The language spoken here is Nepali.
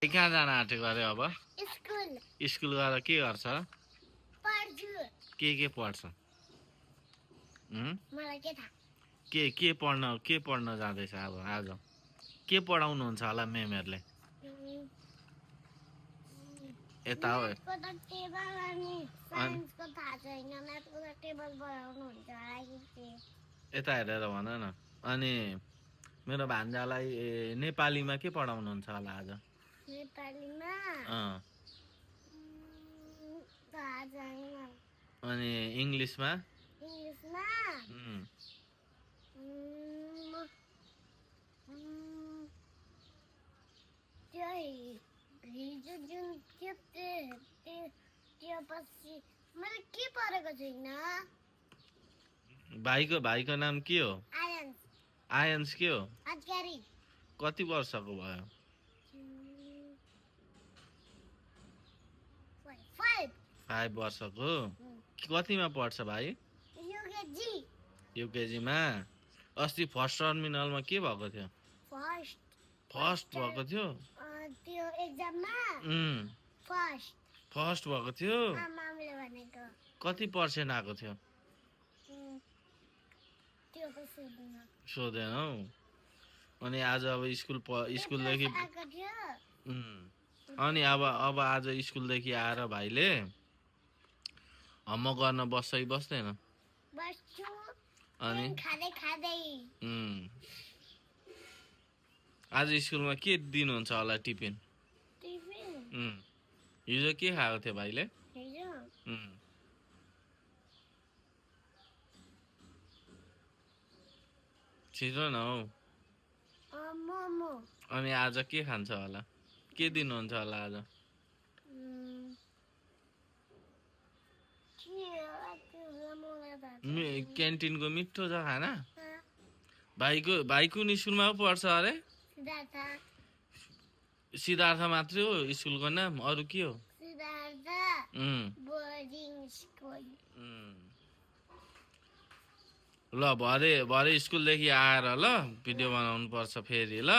कहाँ जान आँटेको अरे अब स्कुल स्कुल गएर के गर्छ पढ्छु के पढ्छ मलाई के थाहा के पढ्न जाँदैछ अब आज के पढाउनुहुन्छ होला म्यामहरूले यता हो म्याथको त टेबल अनि साइन्सको थाहा छैन म्याथको त टेबल पढाउनुहुन्छ होला कि के यता हेरेर भन न अनि मेरो भान्जालाई नेपालीमा के पढाउनुहुन्छ होला आज नेपालीमा थाहा छैन अनि इङ्ग्लिसमा त्यो हिजो जुन के त्यो पछि मैले के पढेको छैन भाइको नाम के हो आयन्स के हो आजकारी कति वर्षको भयो 5 वर्षको कतिमा पढ्छ भाइ युकेजीमा अस्ति फर्स्ट टर्मिनलमा के भएको थियो फर्स्ट भएको थियो त्यो एक्जाममा फर्स्ट भएको थियो आमाले भनेको कति पर्सेन्ट आएको थियो त्यो त सोधेनौ अनि आज अब स्कुलदेखि अनि अब आज स्कुलदेखि आएर भाइले होमवर्क गर्न बस्छ कि बस्दैन अनि आज स्कुलमा के दिनुहुन्छ होला टिफिन हिजो के खाएको थियो भाइले छिटो न हौ अनि आज के खान्छ होला के दिनुहुन्छ होला आज क्यान्टिनको मिठो छ खाना भाइ कुन स्कुलमा पढ्छ अरे सिद्धार्थ मात्रै हो स्कुलको नाम अरू के हो ल भरे स्कुलदेखि आएर ल भिडियो बनाउनु पर्छ फेरि ल